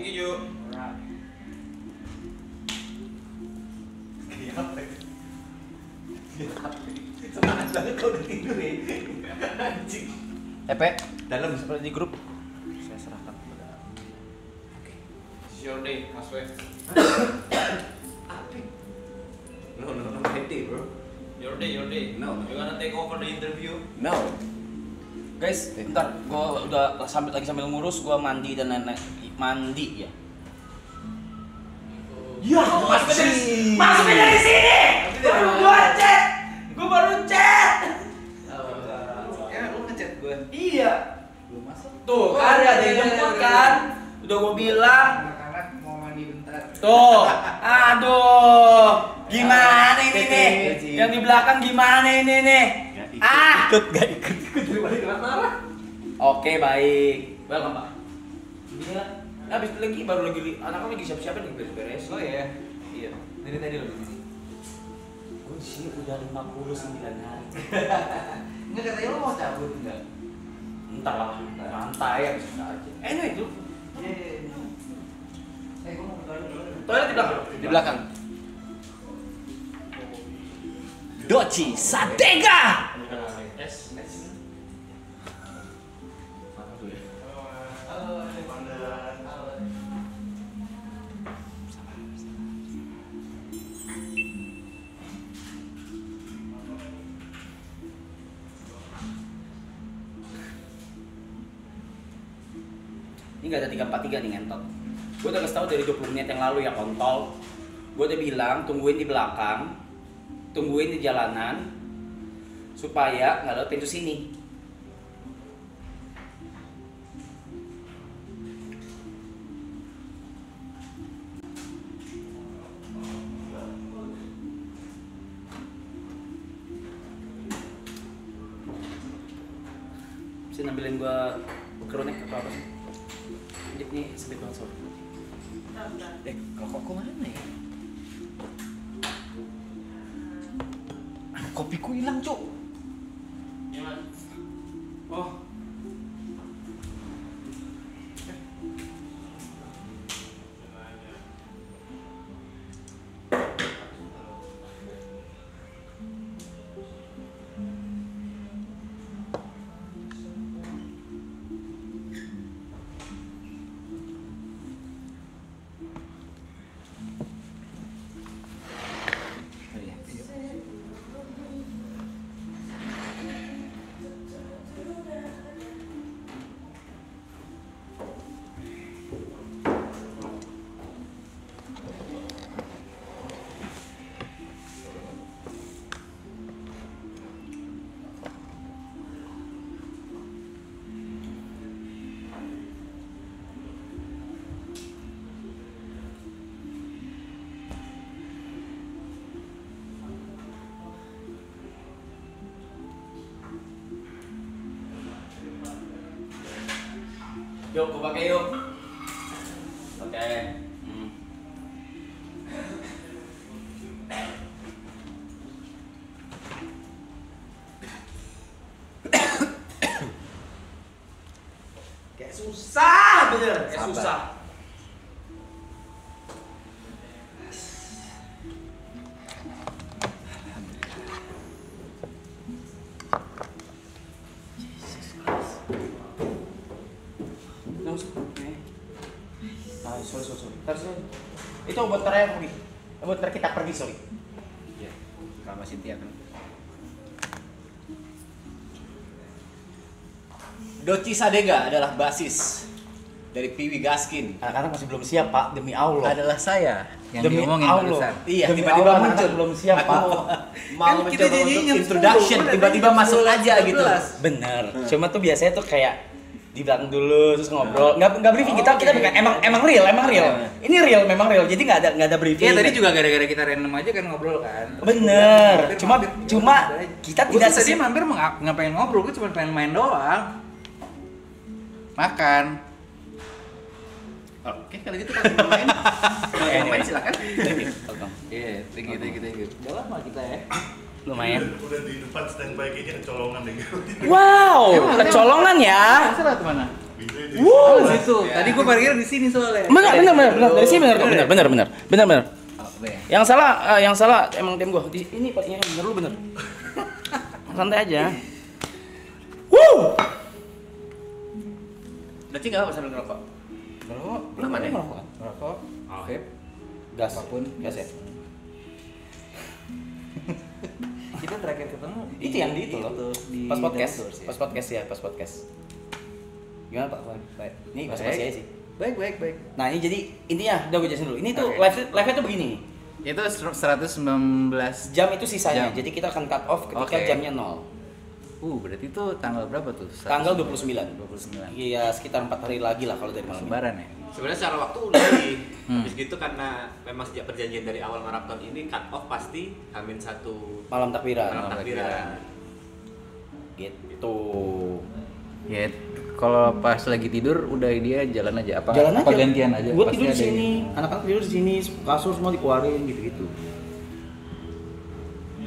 you Jo. Semangat banget kau udah tidur ya. Anjing. Epe, dalam seperti di grup. Saya serahkan kepada. Oke. It's your day, Mas Wei. Apa? No, my day, bro. Your day. No. You wanna take over the interview? No. Guys, bentar, gua udah sambil ngurus, gua mandi dan nenek mandi ya. Ya, masuknya dari sini. Gua baru chat. Ya, lu ngechat gue. Iya. Belum masuk. Tuh, kan ada yang jemput kan? Udah gua bilang. Anak-anak mau mandi bentar. Tuh, aduh, gimana ini nih? Kecil. Yang di belakang gimana ini nih? Gak ikut balik marah. Oke, baik. Welcome, Pak. Iya. Habis itu lagi baru anak-anak lagi siap-siapin lagi beres-beres. Oh iya. Iya. Dari tadi lo di sini. Gue sih udah 59 hari. Enggak katanya lo mau cabut enggak? Entar lah, santai ya bisa aja. Anyway, itu Iya. Gue mau ke toilet. toilet di belakang. Di belakang. Doci Sadega. Ini nggak ada 343 nih ngentot. Gue udah kasih tau dari 20 menit yang lalu ya kontol. Gue udah bilang tungguin di belakang, tungguin di jalanan, supaya nggak lewat pintu sini. Bisa nambilin gue keronek atau apa sih? Jadi ini sempit banget soalnya. Rokokku mana ya? Kopiku hilang, Cuk. Oh. Yuk, gue pakai yuk. Oke. Kayak susah bener. Kayak susah. Sorry. Terus itu buat terakhir pergi. Buat terakhir kita pergi, sorry. Iya. Sama Cynthia kan. Doci Sadega adalah basis dari Piwi Gaskin. Anak-anak masih belum siap, Pak, demi Allah. Adalah saya yang Demi diomongin Allah. barusan. Iya, Demi tiba-tiba Allah, muncul anak-anak belum siap, Pak. Mau Kan kita mencoba jadinya untuk jam introduction, 10, tiba-tiba jam masuk 11, aja gitu. 12. Bener. Cuma tuh biasanya tuh kayak di belakang dulu terus ngobrol. Nggak briefing, kita bukan emang real. Ini real, memang real. Jadi nggak ada briefing. Iya tadi juga gara-gara kita random aja kan ngobrol kan. Bener. Cuma kita Gue tidak tadi mampir ngapain ngobrol, gue cuma pengen main doang. Makan. Oke, kalau gitu kalau mau main. Kalau mau main silakan. Iya, thank you. Udah lama kita ya. lumayan. Udah di depan standby kayaknya kecolongan deh. Wow, kecolongan ya. Masa lewat mana? Bisa ini Oh, situ. Tadi gua parkir di sini soalnya. Benar. Dari sini benar. Apa ya? Yang salah emang tim gua. Ini pastinya benar lu benar. Santai aja. Berarti nggak apa sambil ngerokok? Ngerokok. Lu mana? Ngerokok. Vape. Gas. Apapun. Gas ya. Kita terakhir ketemu Itu yang di itu loh. di Pas podcast. Dinosaurus, ya? Pas podcast. Gimana Pak? Baik. Ini pas Baik. aja sih. Baik. Nah, ini jadi intinya udah gue jelasin dulu. Ini tuh Oke. live-nya tuh begini. Itu 119. Jam itu sisanya. Jam. Jadi kita akan cut off ketika Oke. jamnya 0. Berarti itu tanggal berapa tuh? Tanggal 29. 29. Iya, sekitar 4 hari lagi lah kalau dari malam ini. Lebaran ya? Sebenarnya secara waktu udah di habis gitu karena memang sejak perjanjian dari awal maraton ini cut off pasti Hamin 1 Malam takbiran. malam takbiran. Gitu. Ya, kalau pas lagi tidur udah dia jalan aja apa? Jalan apa aja. gantian aja? Gue Pasti tidur di ada sini, ini. anak-anak tidur di sini, kasur semua dikeluarin gitu-gitu.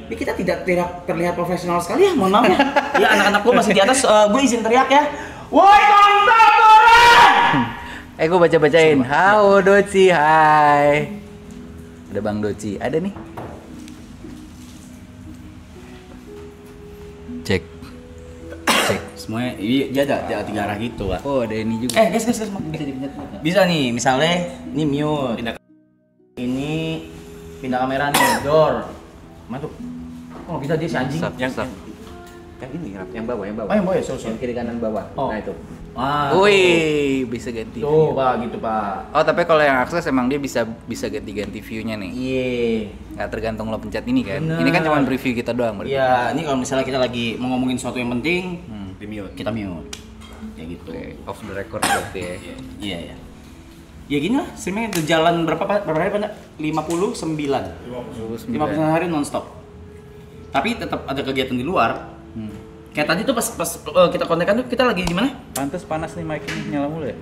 Tapi kita tidak terlihat profesional sekali ya, mohon maaf ya. Ya anak-anak gue masih di atas, gue izin teriak ya. Woi nonton orang! Gue baca-bacain. Hao Doci, hai. Ada Bang Doci, ada nih. Cek. Semuanya, iya ada 3 arah gitu lah. Oh, ada ini juga. Guys, bisa dipencet. Bisa nih, misalnya ini mute. Ini pindah kamera nih, door. Masuk. Oh, bisa dia si anjing. Yang ini, yang bawah, yang bawah. Oh, yang bawah ya, sorry. Yang kiri kanan bawah. Oh. Nah itu. Wah. Wih, bisa ganti. Tuh, Pak, gitu, Pak. Oh, tapi kalau yang akses emang dia bisa ganti-ganti view-nya nih. Iya. Nggak tergantung lo pencet ini kan. Bener. Ini kan cuma preview kita doang berarti. Iya, ini kalau misalnya kita lagi mau ngomongin sesuatu yang penting, Di mute. kita mute. Ya gitu. Oke, off the record berarti ya. Iya, ya. Ya gini lah, streaming udah jalan berapa hari Pak? 59. 59 hari non-stop. Tapi tetap ada kegiatan di luar. Kayak tadi tuh pas kita kontekan tuh kita lagi di mana? Pantes panas nih mic ini nyala mulu ya?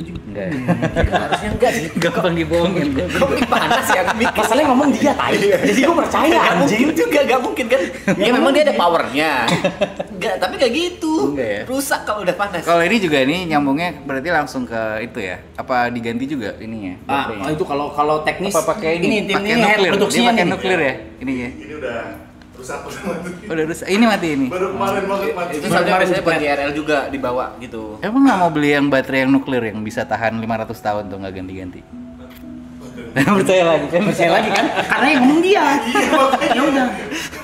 Enggak ya? Harusnya enggak sih. Gampang dibohongin. Kok panas ya? Masalahnya ngomong dia tai. Jadi gue percaya anjing. Mungkin juga, gak mungkin kan? Ya memang dia ada powernya. Enggak, tapi gak gitu. Enggak ya? Rusak kalau udah panas. Kalau ini juga nih nyambungnya berarti langsung ke itu ya? Apa diganti juga ininya? baterainya? Itu kalau teknis Apa pakai ini? tim Pakai ini head nuklir. Dia produksinya pakai nih. nuklir ya? Ininya. Ini udah rusak banget. Udah rusak. Ini mati ini. Baru kemarin banget mati. Itu soalnya biasanya buat IRL juga dibawa gitu. Emang nggak mau beli yang baterai yang nuklir yang bisa tahan 500 tahun tuh nggak ganti-ganti? Percaya lagi kan? Percaya lagi kan? Karena yang ngomong dia. Ya udah.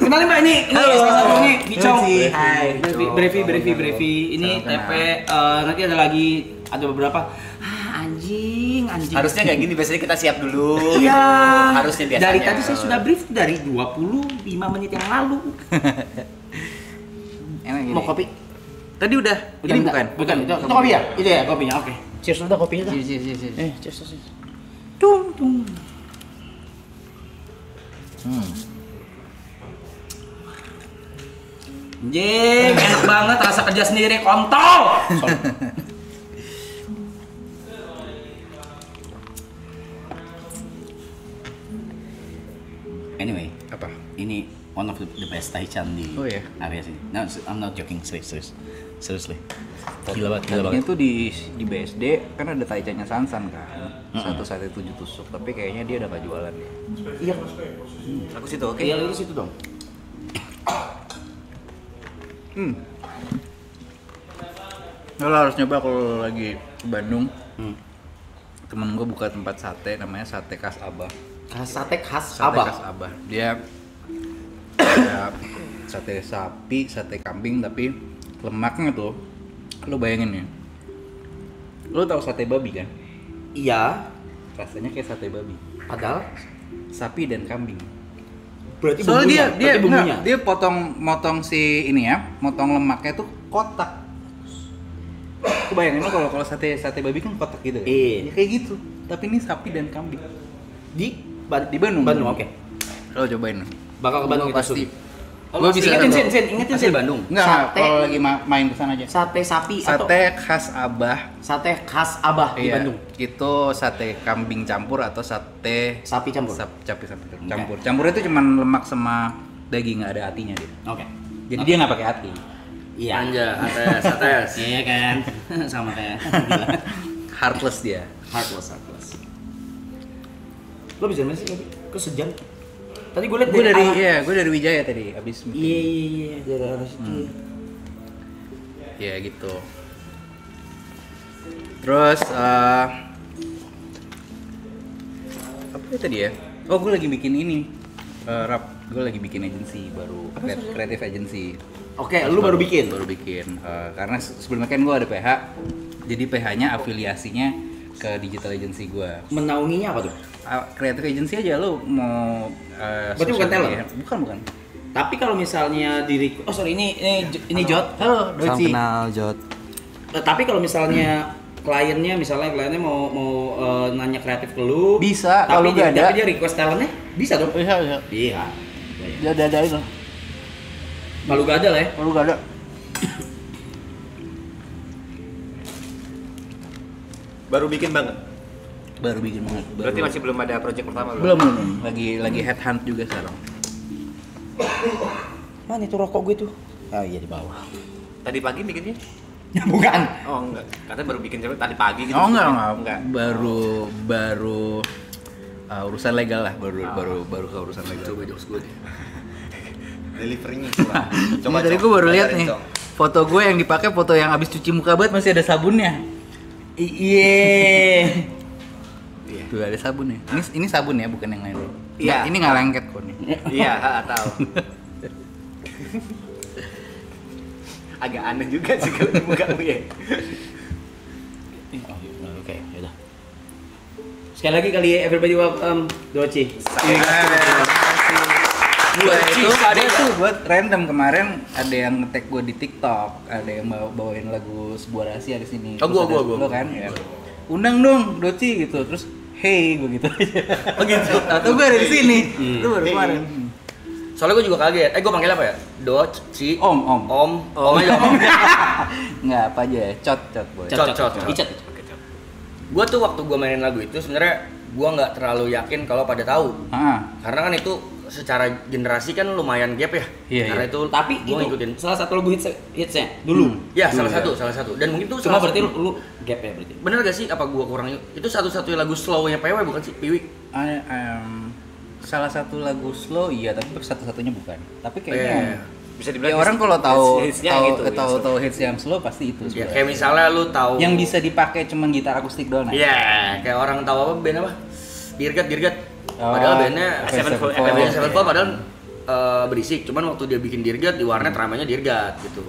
Kenalin Mbak ini Halo. satu ini Bicong. Hai. Brevi. Ini TP nanti ada lagi beberapa. Anjing. Harusnya kayak gini, biasanya kita siap dulu. Iya. Harusnya biasanya. Dari tadi saya sudah brief dari 25 menit yang lalu. Enak gini. Mau kopi? Tadi udah. Ini minta. bukan. Bukan. Itu kopi ya? Itu ya kopinya. Oke. Cheers udah kopinya dah. Cheers. Cheers. Tung. Jeng, enak banget rasa kerja sendiri kontol. Anyway, Apa? ini one of the best taichan di Oh, iya? area sini. No, I'm not joking, serius. Seriously. Gila Tadinya banget. tuh di BSD kan ada taichannya Sansan kan. Satu sate 7 tusuk, tapi kayaknya dia udah gak jualan ya. Iya. Aku situ, oke. Iya, lu situ dong. Lo harus nyoba kalau lagi ke Bandung. Temen gue buka tempat sate namanya Sate Khas Abah. Sate khas Sate Abah. Khas Abah. Dia ada sate sapi, sate kambing tapi lemaknya tuh lo bayangin ya. Lo tau sate babi kan? Iya, Rasanya kayak sate babi. padahal Sapi dan kambing. berarti Soalnya bumbunya, berarti bumbunya. enggak, dia motong si ini ya, motong lemaknya tuh kotak. Kebayangin lo kalau sate babi kan kotak gitu ya? Iya. Ya kayak gitu. Tapi ini sapi dan kambing. Di Bandung. Bandung, oke. Lo cobain. Bakal ke Bandung kita pasti. syuting. Gua bisa Ingetin Sin. Bandung. Enggak, Sate. kalau lagi main kesana aja. Sate sapi atau Sate khas Abah. sate khas Abah di Iya, Bandung. itu sate kambing campur atau sate Sapi campur. sapi campur. Campurnya itu cuma lemak sama daging, nggak ada hatinya dia. Oke. Jadi dia nggak pakai hati. Iya. Anja, ates. Iya kan. Sama kayak Heartless dia. Heartless. Lo bisa mana sih? Kok sejam? Tadi gue liat Gue dari Wijaya tadi abis meeting. Iya, dari arah situ. Ya gitu. Terus apa ya tadi ya? Oh, gue lagi bikin ini. Gue lagi bikin agency baru, creative agency. Oke, lu baru bikin? Baru bikin. Karena sebelumnya kan gue ada PH, jadi PH-nya afiliasinya ke digital agency gue. Menaunginya apa tuh? Creative agency aja lu mau. Berarti bukan social talent? media. Bukan. Tapi kalau misalnya ini Jot. Halo, Salam Doci. kenal Jot. Tapi kalau misalnya kliennya mau nanya kreatif ke lu, Bisa, tapi kalau nggak ada. dia request talentnya, bisa dong? Bisa. Iya. Dia ada itu. Kalau gak ada lah ya. Kalau nggak ada. Baru bikin banget. Baru bikin banget. Berarti masih belum ada project pertama belum. Lagi headhunt juga sekarang. Mana itu rokok gue tuh? Oh iya di bawah. Tadi pagi bikinnya? Bukan. Oh enggak. Katanya baru bikin tadi pagi gitu. Oh enggak. Baru urusan legal lah, baru ke urusan legal. Coba jokes gue deh. Deliverynya kurang. Coba tadi gue baru lihat nih foto gue yang dipakai foto yang abis cuci muka banget masih ada sabunnya. Iya. Tuh ada sabunnya. Ini sabun ya, bukan yang lain. Iya. Ini nggak lengket kok nih. Iya, tahu. Agak aneh juga sih kalau di mukamu ya. Oke, yaudah. Sekali lagi kali ya, everybody welcome Doci. Buat random kemarin ada yang nge-tag gue di TikTok, ada yang bawain lagu sebuah rahasia di sini. Oh, gua. Lo kan ya. Undang dong Doci gitu, terus hey gue gitu aja. Oh gitu. Atau gue ada di sini. Itu baru kemarin. Soalnya gue juga kaget. Gue panggil apa ya? Doci. Om. Om aja om. Nggak apa aja ya, cot boleh. Cot. Icat. Gue tuh waktu gue mainin lagu itu sebenarnya gue nggak terlalu yakin kalau pada tahu. Karena kan itu secara generasi kan lumayan gap ya. Iya, Karena iya. itu Tapi gue itu ngikutin. salah satu lagu hitsnya dulu. Ya Dulu salah satu. Dan mungkin tuh Cuma salah berarti satu- lu gap ya berarti. bener gak sih apa gue kurang itu satu-satunya lagu slownya PW bukan sih Piwi? Salah satu lagu slow iya, tapi satu-satunya bukan. Tapi Iya. kayaknya Bisa ya dibilang orang kalau hits-nya gitu, tahu hits yang slow pasti itu Ya, sebenarnya. kayak misalnya lu tahu Yang bisa dipakai cuman gitar akustik doang. Iya, kayak orang tahu apa band apa? Dirgat. Oh, Padahal bandnya Sevenfold. Sevenfold padahal berisik. Cuman waktu dia bikin Dirgat di warnet ramainya Dirgat gitu.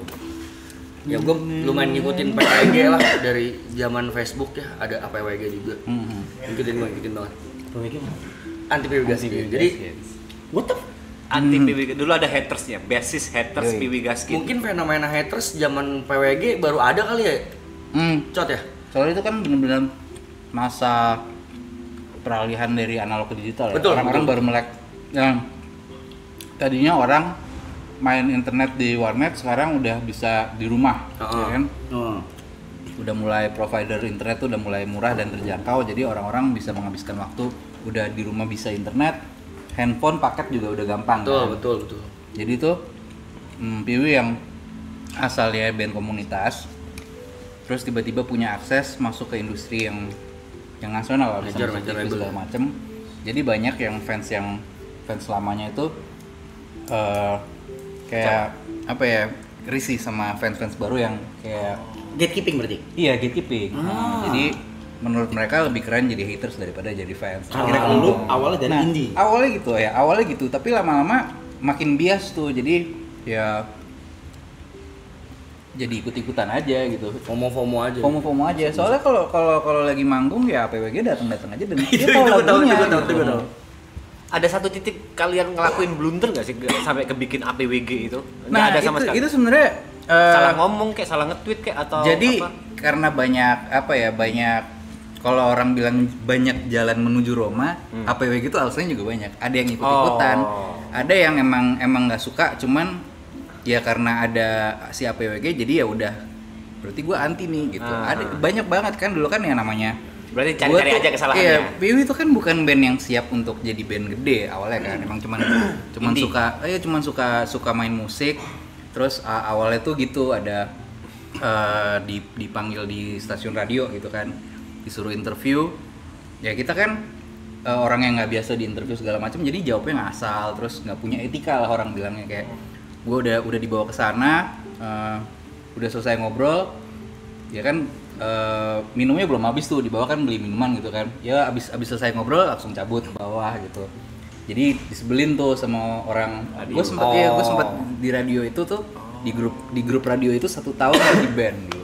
Ya gue lumayan ngikutin PWG lah dari zaman Facebook ya, ada APWG juga. Ngikutin banget. Anti PWG Gaski. Jadi What the anti PW dulu ada hatersnya, basis haters Yoi. PW Gaskin. mungkin fenomena haters zaman PWG baru ada kali ya. Cot ya? Soalnya itu kan benar-benar masa peralihan dari analog ke digital. Betul, Orang-orang betul. baru melek yang tadinya orang main internet di warnet sekarang udah bisa di rumah, ya kan? Udah mulai provider internet tuh udah mulai murah dan terjangkau, jadi orang-orang bisa menghabiskan waktu udah di rumah bisa internet, handphone paket juga udah gampang. Betul. Jadi tuh Piwi yang asalnya band komunitas, terus tiba-tiba punya akses masuk ke industri yang nasional lah, bisa Major masuk TV label. segala macem. Jadi banyak yang fans lamanya itu kayak apa ya, risih sama fans baru yang kayak gatekeeping berarti? iya gatekeeping. Jadi menurut mereka lebih keren jadi haters daripada jadi fans. Karena lu awalnya dari indie. Awalnya gitu ya, awalnya gitu, tapi lama-lama makin bias tuh, jadi ya jadi ikut-ikutan aja gitu. FOMO aja. FOMO aja. Soalnya kalau lagi manggung ya APWG datang aja dan dia Itu tahu gua tahu, lagunya. itu gua tahu, gitu. itu gua tahu. Ada satu titik kalian ngelakuin blunder gak sih sampai kebikin APWG itu? Nggak Nah, ada sama sekali. itu sebenarnya Salah ngomong kayak salah nge-tweet kayak atau jadi apa? karena banyak kalau orang bilang banyak jalan menuju Roma, APWG itu alasannya juga banyak. Ada yang ikut-ikutan, ada yang emang nggak suka, cuman ya karena ada si APWG jadi ya udah. Berarti gue anti nih gitu. Ada banyak banget kan dulu kan yang namanya. Berarti cari-cari Gua tuh- aja kesalahannya. Iya, Piwi itu kan bukan band yang siap untuk jadi band gede awalnya kan. Emang cuman Indie. suka main musik. Terus awalnya tuh gitu ada dipanggil di stasiun radio gitu kan, disuruh interview. Ya kita kan orang yang nggak biasa diinterview segala macam, jadi jawabnya nggak asal, terus nggak punya etika lah orang bilangnya. Kayak gue udah dibawa ke sana, udah selesai ngobrol, ya kan minumnya belum habis tuh, dibawa kan beli minuman gitu kan, ya abis selesai ngobrol langsung cabut ke bawah gitu. Jadi disebelin tuh sama orang. Gue sempet di radio itu tuh, di grup radio itu 1 tahun di band dulu.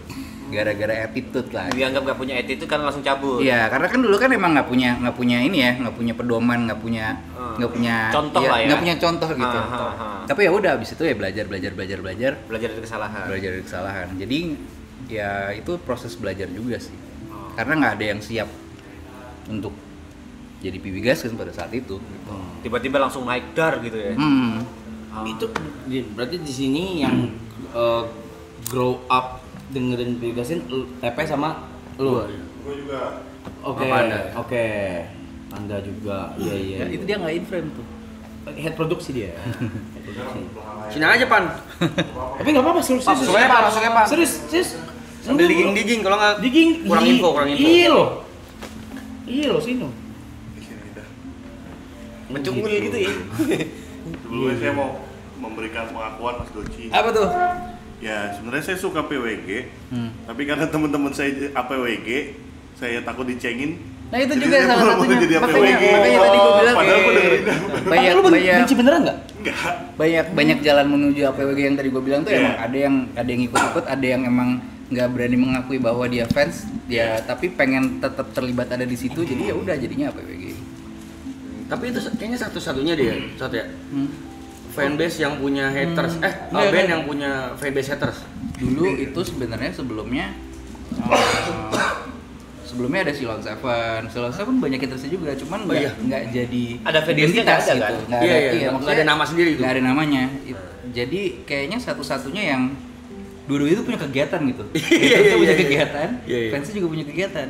Gara-gara attitude lah. Dianggap nggak punya attitude kan langsung cabut. Iya, karena kan dulu kan emang nggak punya ini ya, nggak punya pedoman, nggak punya contoh lah ya. nggak punya contoh gitu. Tapi ya udah, abis itu ya belajar. Belajar dari kesalahan. Jadi ya itu proses belajar juga sih. Karena nggak ada yang siap untuk jadi PB Gas kan pada saat itu. Gitu. Tiba-tiba langsung naik dar gitu ya. Itu berarti di sini yang grow up dengerin Pegasin Tepe sama lu. Gue juga. Oke. Anda juga. Iya. Ya, itu dia nggak in frame tuh. Head produksi dia. Sini aja Pan. Tapi nggak apa-apa, serius. Masuknya Pan. Serius. Sambil digging kalau nggak Digging. kurang info. Iya loh, sini. Mencungul gitu ya. Sebelumnya saya mau memberikan pengakuan Mas Doci. Apa tuh? Ya sebenarnya saya suka PWG, tapi karena teman-teman saya APWG, saya takut dicengin. Nah itu Jadi juga saya salah pura-pura satunya. jadi Makanya APWG. tadi gue bilang Padahal gue dengerin. banyak benci beneran nggak? Enggak. banyak jalan menuju APWG yang tadi gue bilang tuh. Emang ada yang ikut-ikut, ada yang emang nggak berani mengakui bahwa dia fans, dia tapi pengen tetap terlibat ada di situ, jadi ya udah jadinya APWG. Tapi itu kayaknya satu-satunya dia, ya. Fanbase yang punya haters, Enggak, band kan? yang punya fanbase haters. Dulu itu sebenarnya sebelumnya ada Silon Seven banyak hatersnya juga, cuman nggak jadi Ada fanbase-nya nggak ada gitu. kan? Nggak Nggak ada nama sendiri itu. nggak ada namanya. Jadi kayaknya satu-satunya yang dulu itu punya kegiatan gitu. Itu punya kegiatan, fansnya juga punya kegiatan.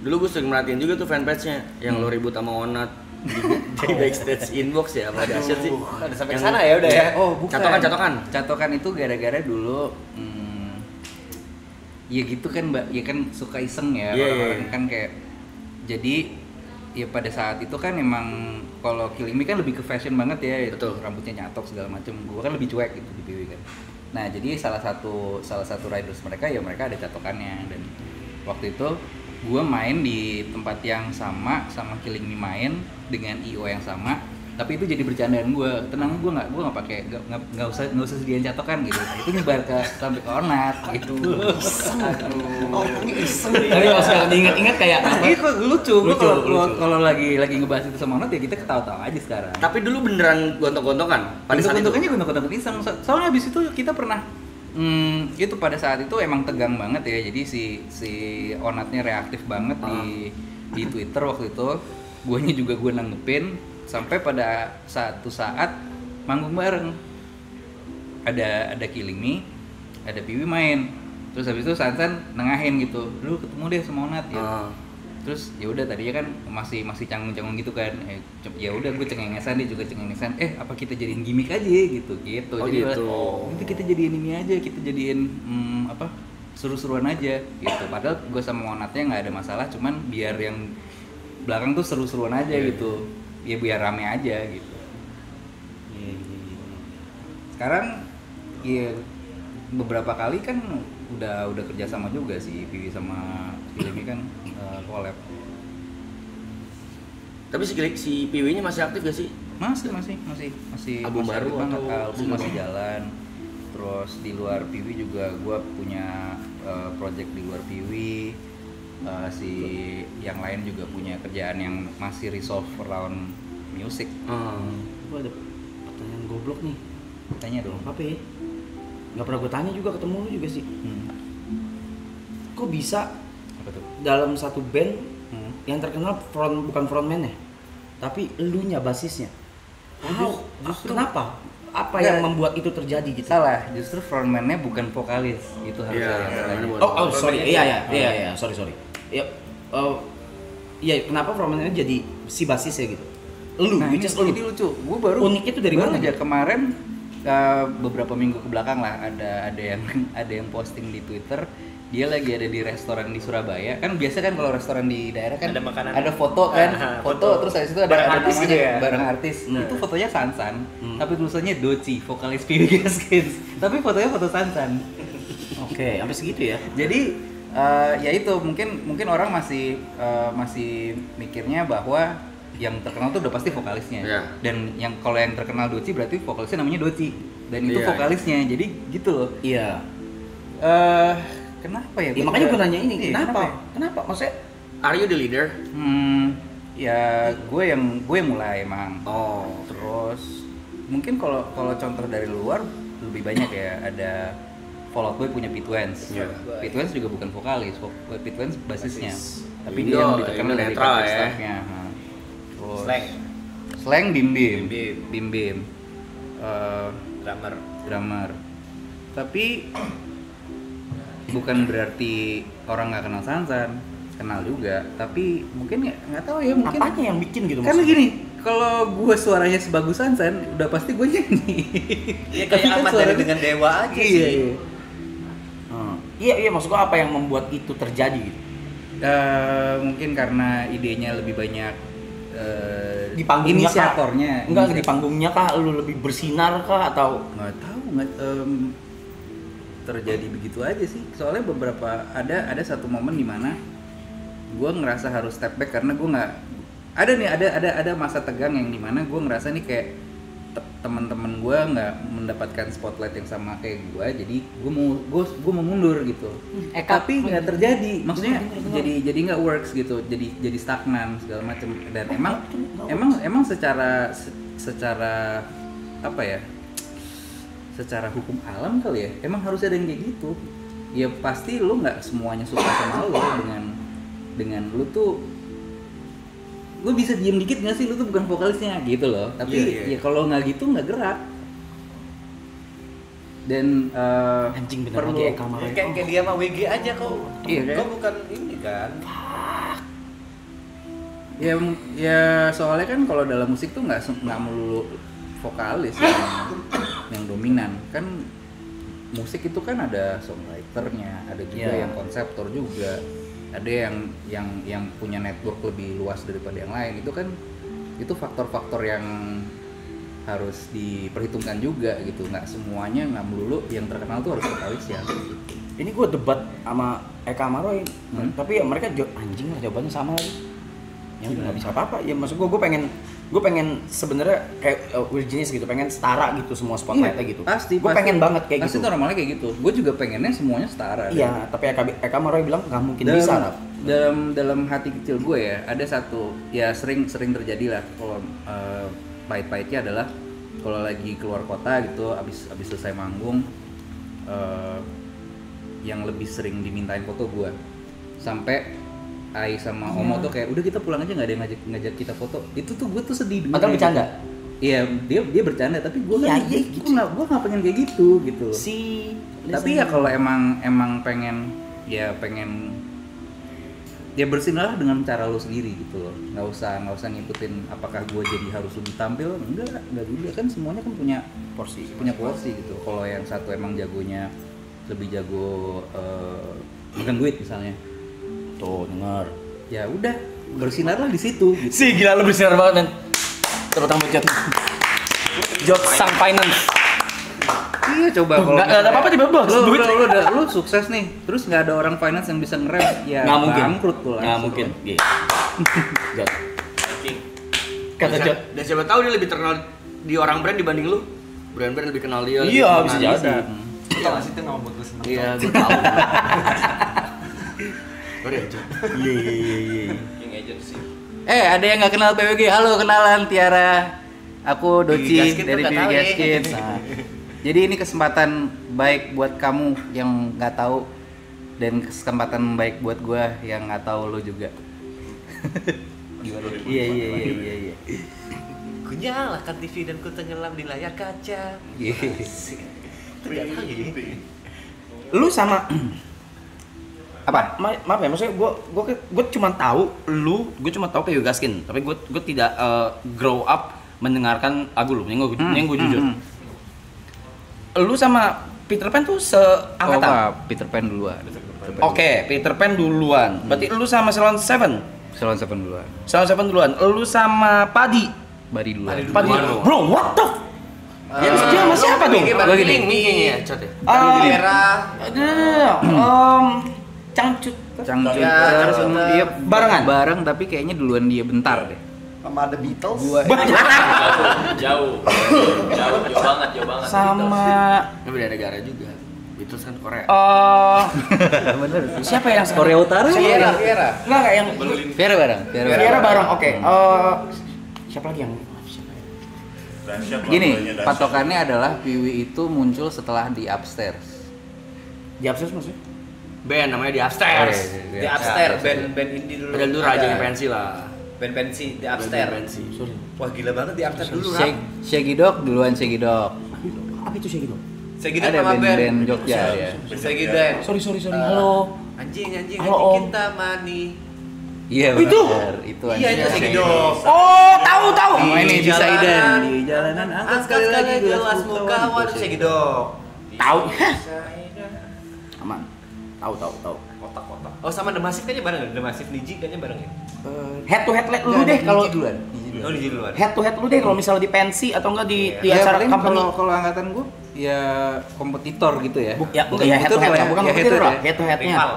Dulu gue sering merhatiin juga tuh fanpage-nya yang lo ribut sama Onat di backstage inbox ya, apa dahsyat sih. Udah sampai sana ya udah ya. Oh, bukan. Catokan itu gara-gara dulu ya gitu kan, Mbak. Ya kan suka iseng ya orang-orang kan kayak. Jadi ya pada saat itu kan emang kalau Killing Me kan lebih ke fashion banget ya. Betul. Rambutnya nyatok segala macem. Gua kan lebih cuek gitu di PW kan. Nah, jadi salah satu riders mereka ada catokannya, dan waktu itu gua main di tempat yang sama Killing Me main dengan IO yang sama, tapi itu jadi bercandaan gue. Tenang, gue nggak pakai, nggak usah sediain catokan gitu. Itu nyebar sampai ke Onat gitu. Iseng. Tapi kalau sekarang diingat-ingat kayak apa? Itu lucu. Kalau lagi ngebahas itu sama Onat ya kita ketawa-tawa aja sekarang. Tapi dulu beneran gontok-gontokan pada saat itu. Gontok-gontokan iseng. Soalnya habis itu kita pernah itu pada saat itu emang tegang banget ya. Jadi si Onatnya reaktif banget di Twitter waktu itu. Guanya juga gue nanggepin sampai pada satu saat manggung bareng. Ada Killing Me, ada Piwi main. Terus habis itu Sansan nengahin gitu. Lu ketemu deh sama Onat ya. Terus ya udah tadinya kan masih canggung-canggung gitu kan. Ya udah gue cengengesan, dia juga cengengesan. Apa kita jadiin gimmick aja gitu. Oh, jadi gitu. Itu kita jadiin ini aja, kita jadiin seru-seruan aja gitu. Padahal gue sama Onatnya nggak ada masalah, cuman biar yang belakang tuh seru-seruan aja gitu. Ya biar rame aja gitu. Sekarang ya beberapa kali kan udah kerja sama juga sih Piwi sama Killing kan collab. Tapi si Piwi-nya masih aktif gak sih? Masih Album masih baru aktif banget, atau album masih jalan. Terus di luar Piwi juga gua punya project di luar Piwi. Si yang lain juga punya kerjaan yang masih resolve around music. Gue ada pertanyaan goblok nih. Tanya dong. Apa ya? Gak pernah gue tanya juga, ketemu lu juga sih. Kok bisa Apa tuh? dalam satu band yang terkenal bukan frontman ya, tapi elunya basisnya? Justru kenapa? Apa yang membuat itu terjadi gitu? Salah, justru frontman-nya bukan vokalis. Itu harus Sorry. Iya. Sorry. Iya, kenapa frontman-nya jadi si basisnya gitu? Lu, Nah, which is lu. jadi lucu. Gue baru Uniknya itu dari mana? aja kemarin beberapa minggu ke belakang lah ada yang posting di Twitter, dia lagi ada di restoran di Surabaya. Kan biasa kan kalau restoran di daerah kan Ada makanan. ada foto kan, foto terus habis itu ada Barang artis namanya gitu ya? barang artis. Itu fotonya Sansan, tapi tulisannya Doci, vokalis PWG Skins. Tapi fotonya foto Sansan. Oke, sampai segitu ya. Jadi ya itu mungkin orang masih mikirnya bahwa yang terkenal tuh udah pasti vokalisnya. Iya. Dan yang kalau yang terkenal Doci berarti vokalisnya namanya Doci dan itu Iya. vokalisnya. Jadi gitu loh. Iya. Kenapa ya? Ya, makanya gue nanya ini, Iya, kenapa? ya? Kenapa? Maksudnya Are you the leader? Ya gue yang mulai emang. Oh. Terus mungkin kalau contoh dari luar lebih banyak ya, ada Fall Out Boy punya P-Twins. Iya. P-Twins juga bukan vokalis, P-Twins basisnya. Tapi Indo, dia yang lebih terkenal Indo dari netral cover ya. staff-nya. Terus Slang. Slang Bim Bim. Bim Bim. Drummer. Tapi bukan berarti orang nggak kenal Sansan, kenal juga. Tapi mungkin nggak tahu ya, mungkin apanya yang bikin gitu karena maksudnya? gini, kalau gue suaranya sebagus Sansan, udah pasti gue nyanyi. Ya Tapi kayak kan Ahmad suaranya- Dhani dengan Dewa aja Iya, sih. iya. Iya, maksud gua apa yang membuat itu terjadi gitu? Mungkin karena idenya lebih banyak Di panggungnya inisiatornya. kah? Enggak, di panggungnya kah lu lebih bersinar kah atau Nggak tahu, terjadi begitu aja sih. Soalnya beberapa ada satu momen di mana gue ngerasa harus step back karena gue nggak ada masa tegang yang dimana gue ngerasa nih kayak teman-teman gue nggak mendapatkan spotlight yang sama kayak gue, jadi gue mau mundur gitu. Tapi nggak terjadi, maksudnya jadi nggak works gitu, jadi stagnan segala macam. Dan emang secara apa ya, secara hukum alam kali ya, emang harus ada yang kayak gitu. Ya pasti lu nggak semuanya suka sama lu dengan lu tuh, lu bisa diem dikit nggak sih, lu tuh bukan vokalisnya gitu loh. Tapi ya kalau nggak gitu nggak gerak. Dan anjing bener perlu lagi Eka Maroy. Kayak dia sama WG aja kok. Iya, kan? Kau bukan ini kan. ya soalnya kan kalau dalam musik tuh nggak melulu vokalis yang dominan kan. Musik itu kan ada songwriternya, ada juga yang konseptor juga, ada yang punya network lebih luas daripada yang lain. Itu kan faktor-faktor yang harus diperhitungkan juga gitu. Nggak semuanya, nggak melulu yang terkenal tuh harus vokalis ya. Ini gue debat sama Eka Maroy, tapi ya mereka anjing lah jawabannya sama lagi. Ya nggak bisa apa-apa. Ya maksud gue pengen sebenarnya kayak We're Genius gitu, pengen setara gitu semua spotlightnya gitu. Pasti. Gue pengen banget kayak pasti gitu. Pasti normalnya kayak gitu. Gue juga pengennya semuanya setara. Iya, tapi Eka Maroy bilang nggak mungkin bisa. Dalam hati kecil gue ya, ada satu ya sering terjadi lah kalau pahit-pahitnya adalah kalau lagi keluar kota gitu, abis selesai manggung, yang lebih sering dimintain foto gue. Sampai Ai sama Omo tuh kayak udah kita pulang aja, nggak ada yang ngajak kita foto. Itu tuh gue tuh sedih. Padahal bercanda. Iya, dia bercanda, tapi gue kan gitu. gue nggak pengen kayak gitu. Tapi ya kalau emang pengen ya bersinarlah dengan cara lo sendiri gitu loh. Nggak usah ngikutin apakah gue jadi harus lebih tampil. Enggak juga kan, semuanya kan punya porsi gitu. Kalau yang satu emang jagonya lebih jago makan duit misalnya, tuh denger, ya udah bersinarlah di situ gitu. Si gila lu bersinar banget men. Tepuk tangan buat Jot sang finance. Iya, coba kalau nggak ada apa-apa tiba-tiba lu sukses nih, terus nggak ada orang finance yang bisa ngerem, ya nggak mungkin, bangkrut tuh. Nggak mungkin. Jot. Kata Jot. Dan siapa tahu dia lebih terkenal di orang brand dibanding lu. Brand-brand lebih kenal dia. Iya, lebih bisa kenal jadi. dia. Iya masih itu nggak buat gue seneng. Iya, gue tahu. Sorry aja. Iya. Yang agency. Ada yang nggak kenal PWG? Halo, kenalan Tiara. Aku Doci Gaskin dari tuh nggak tahu PWG ya. Gaskin. Nah, jadi ini kesempatan baik buat kamu yang nggak tahu, dan kesempatan baik buat gua yang nggak tahu lo juga. Gimana? Iya. Ku nyalakan TV dan ku tenggelam di layar kaca. Iya. Lu sama Apa? maaf ya, maksudnya gue cuma tahu gue cuma tahu PWG Gaskin, tapi gue tidak grow up mendengarkan lagu lu. Yang gue jujur. lu sama Peter Pan tuh seangkatan? Peter Pan duluan. Oke, Peter Pan duluan. Berarti lu sama Salon Seven? Salon Seven duluan. Salon Seven duluan. Lu sama Padi? Bari duluan. Padi. Bro, what the? Dia sama siapa tuh? Gua gini. Minging ya, Cot ya. Cangcut. Cangcut Ya, terus dia barengan? bareng tapi kayaknya duluan dia bentar deh. Sama ada Beatles. Gua Jauh banget. Sama Ini beda negara juga. Itu kan Korea. bener. siapa yang Korea Utara. Viera. Viera. Enggak yang Viera bareng. Viera bareng. Oke. Siapa lagi yang siapa ya? Dahsyat lah, Gini, pokoknya dahsyat. patokannya adalah Piwi itu muncul setelah di Upstairs. Di Upstairs maksudnya? Band namanya di Upstairs. Di upstairs band indie dulu. Padahal dulu Raja Pensi lah. Band pensi di upstairs. Pensi. Wah gila banget di upstairs dulu Rap. Shaggy Dog duluan Shaggy Dog. Apa itu sih gitu? Segitu Ada nama band. band Jogja ya. Segitu dan Sorry. Halo. anjing Halo, Om. kita mani. Iya Itu? bener. Itu Iya itu Segitu. Oh, tahu. Sama ini di Saidan di jalanan Angkat sekali lagi gelas muka waduh Segitu. Tahu. Aman. Tahu. Kotak-kotak. Oh sama The Massive kayaknya bareng. The Massive Niji kayaknya bareng ya. Head to head lu deh kalau duluan. Oh Niji duluan. head to head lu deh kalau misalnya di pensi atau enggak di Ya acara paling company. kalau angkatan gua ya kompetitor gitu ya. Ya, enggak ya head to head, bukan ya kompetitor lah. ya. Head to headnya. Rival.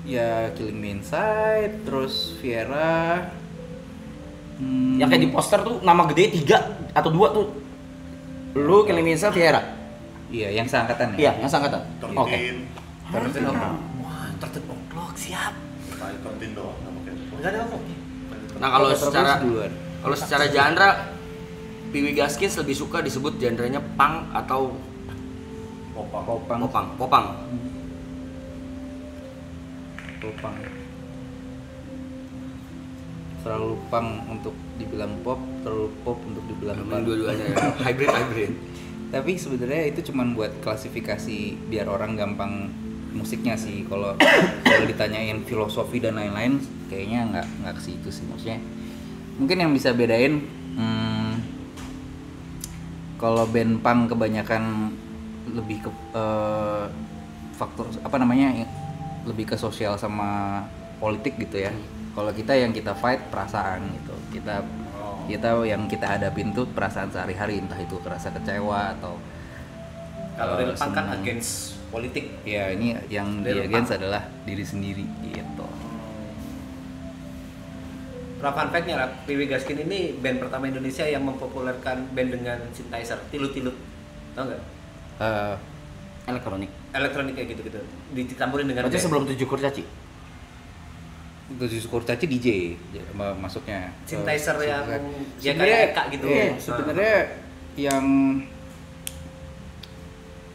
Ya Killing Me Inside, terus Viera. Yang kayak di poster tuh nama gede 3 atau 2 tuh. Lu Killing Me Inside, Viera. Iya, yang seangkatan ya. Iya, yang seangkatan. Oke. Terus wah, tertib oklok siap. Tertin doang, nggak pakai. Enggak ada oklok. Nah, kalau Terus secara duluan. kalau secara genre Piwi Gaskins lebih suka disebut genrenya punk atau Popang. popang. Terlalu punk untuk dibilang pop, terlalu pop untuk dibilang Memang punk. dua-duanya ya. hybrid. Tapi sebenarnya itu cuma buat klasifikasi biar orang gampang musiknya sih. Kalau ditanyain filosofi dan lain-lain, kayaknya nggak ke situ sih. Maksudnya mungkin yang bisa bedain, kalau band punk kebanyakan lebih ke faktor apa namanya, lebih ke sosial sama politik gitu ya. Kalau kita yang kita fight perasaan gitu. Kita yang kita hadapin tuh perasaan sehari-hari, entah itu kerasa kecewa atau Kalau real punk kan senang. against politik. Ya ini yang Real dia against punk. adalah diri sendiri gitu. Fun fact-nya Rap, Piwi Gaskin ini band pertama Indonesia yang mempopulerkan band dengan synthesizer, tilut-tilut. Tau nggak? Elektronik. Elektronik kayak gitu-gitu. Ditampurin dengan Berarti band. sebelum 7 kurcaci. Tujuh Kurcaci DJ masuknya. Synthesizer yang ya sebenarnya kayak Eka gitu. sebenarnya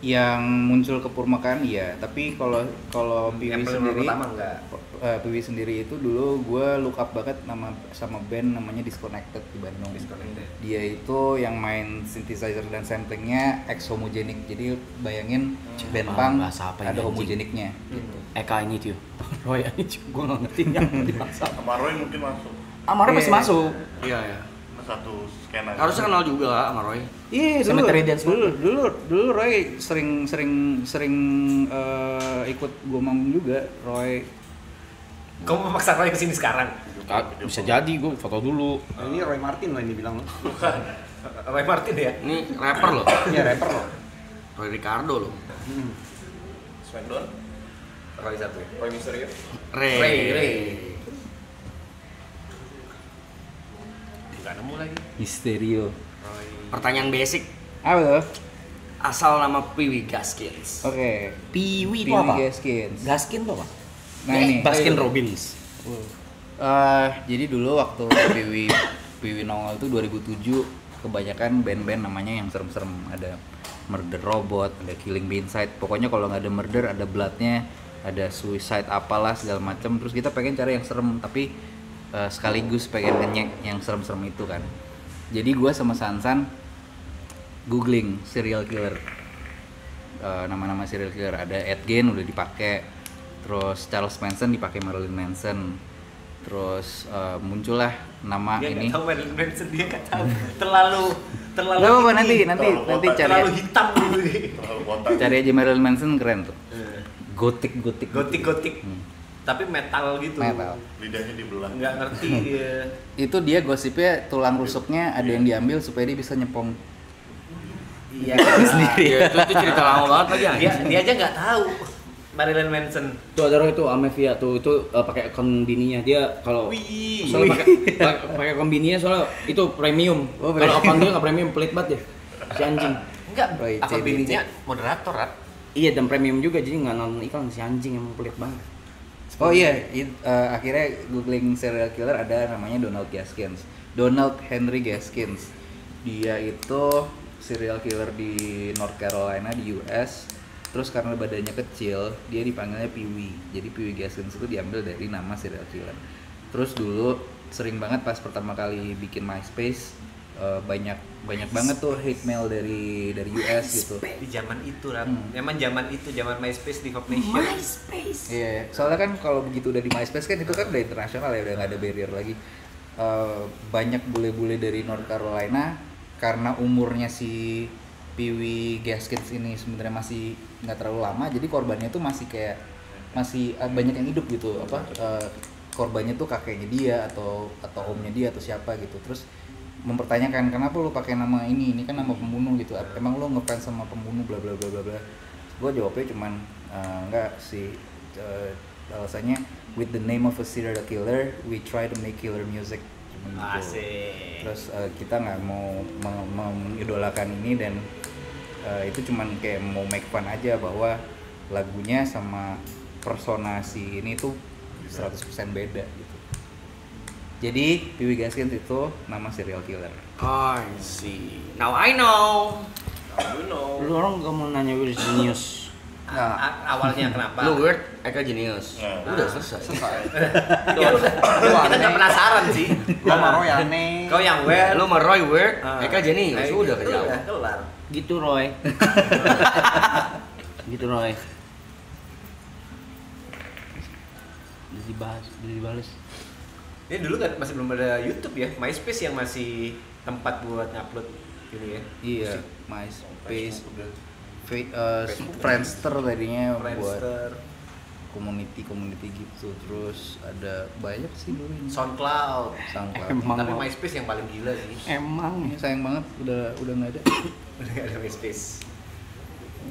yang muncul ke permukaan iya, tapi kalau Piwi yang sendiri pertama enggak. Piwi sendiri itu dulu gue look up banget sama band namanya Disconnected di Bandung. Disconnected. Dia itu yang main synthesizer dan samplingnya ex homogenik, jadi bayangin band punk bahasa apa ini, ada anjing? homogeniknya gitu. Eka ini tuh. Roy ini gue nggak ngerti ya. Sama Roy mungkin masuk. Amarnya masih Iya. masuk. Iya. Satu skena. Harusnya kenal juga lah sama Roy. Iya, Cemetery Dance dulu Roy sering ikut gua manggung juga, Roy. Kamu memaksa Roy kesini sekarang? Bisa jadi gue foto dulu. Ini Roy Martin loh ini bilang. Bukan. Roy Martin ya? Ini rapper loh. Iya rapper loh. Roy Ricardo loh. Swendon? Roy satu ya? Roy Mysterio? Ray. Gak nemu lagi. Misterio. Roy. Pertanyaan basic. Apa tuh? Asal nama Piwi Gaskins. Oke. Piwi itu Piwi apa? Gaskins. Gaskin itu apa? Nah ini. Baskin Robbins. Jadi dulu waktu Piwi nongol itu 2007, kebanyakan band-band namanya yang serem-serem. Ada Murder Robot, ada Killing Me Inside. Pokoknya kalau nggak ada murder, ada bloodnya, ada suicide apalah segala macam. Terus kita pengen cari yang serem, tapi sekaligus pengen ngenyek yang serem-serem itu kan. Jadi gue sama Sansan googling serial killer, nama-nama serial killer. Ada Ed Gein udah dipakai, terus Charles Manson dipakai Marilyn Manson, terus muncullah nama Dia ini. nggak tahu Marilyn Manson, dia nggak tahu. Terlalu terlalu Nggak apa-apa, ini, nanti cari terlalu hitam gitu. Terlalu botak. cari aja Marilyn Manson, keren tuh. Gotik. Gotik. Tapi metal gitu. Metal. Lidahnya dibelah. Nggak ngerti dia. Itu dia gosipnya tulang rusuknya ada yang diambil supaya dia bisa nyepong. Iya. Ya, itu cerita lama banget lagi Dia dia aja nggak tahu Marilyn Manson. Tuh ada orang itu Amevia tuh itu pakai akun bininya dia kalau Wih. soalnya pakai akun bininya soalnya itu premium. Kalau akun dia nggak premium pelit banget ya. Si anjing. Enggak, Roy apa CBC. bininya moderator kan? Iya dan premium juga jadi nggak nonton iklan si anjing emang pelit banget. Oh iya, akhirnya googling serial killer ada namanya Donald Gaskins. Donald Henry Gaskins. Dia itu serial killer di North Carolina di US. Terus karena badannya kecil, dia dipanggilnya Pee-wee. Jadi Pee-wee Gaskins itu diambil dari nama serial killer. Terus dulu sering banget pas pertama kali bikin MySpace, banyak banget tuh hate mail dari US gitu. Di zaman itu emang zaman MySpace di Hop Nation. Iya, soalnya kan kalau begitu udah di MySpace kan itu kan udah internasional ya, udah nggak ada barrier lagi. Banyak bule-bule dari North Carolina karena umurnya si Pee-wee Gaskins ini sebenarnya masih nggak terlalu lama, jadi korbannya tuh masih banyak yang hidup gitu. Korbannya tuh kakeknya dia atau omnya dia atau siapa gitu. Terus mempertanyakan kenapa lu pakai nama ini kan nama pembunuh gitu, emang lu ngefans sama pembunuh bla bla bla bla bla. Gue jawabnya cuman enggak sih, alasannya with the name of a serial killer we try to make killer music cuman gitu. Asik. Terus kita nggak mau mengidolakan ini dan itu cuman kayak mau make fun aja bahwa lagunya sama persona si ini tuh 100% beda gitu. Jadi Pee-wee Gaskins itu nama serial killer. I see. Now I know. You know. Lu orang gak mau nanya Weird Genius. Awalnya kenapa? Lu Weird, Eka Genius. Nah. Udah selesai. Ya udah. Kita nggak penasaran sih. Lo sama Roy aneh. Kau yang weird. Lu sama Roy Weird, Ah. Eka Genius. Udah kejauh. Udah kelar. Gitu Roy. Gitu Roy. Udah dibales. Ini dulu kan masih belum ada YouTube ya, MySpace yang masih tempat buat ngupload ini ya. Iya, MySpace, Friendster tadinya buat Friendster, community gitu. Terus ada banyak sih dulu ini. SoundCloud. Emang Tapi lo. MySpace yang paling gila sih. Emang. Ini sayang banget udah nggak ada. Udah nggak ada MySpace.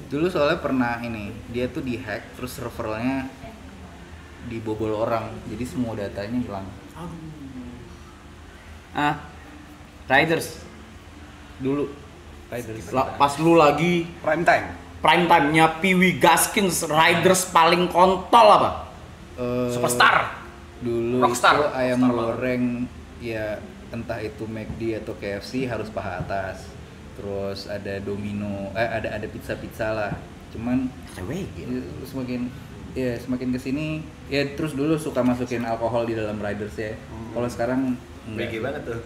Dulu soalnya pernah ini, dia tuh dihack terus servernya dibobol orang, jadi semua datanya hilang. Riders. Dulu. Riders. Pas lu lagi Prime time. prime time-nya Pee-wee Gaskins, Riders paling kontol apa? Superstar. Dulu Rockstar. itu ayam Rockstar goreng ya entah itu McD atau KFC harus paha atas. Terus ada Domino, ada pizza lah. Cuman semakin kesini ya terus dulu suka masukin alkohol di dalam Riders ya. Kalau sekarang WG banget tuh.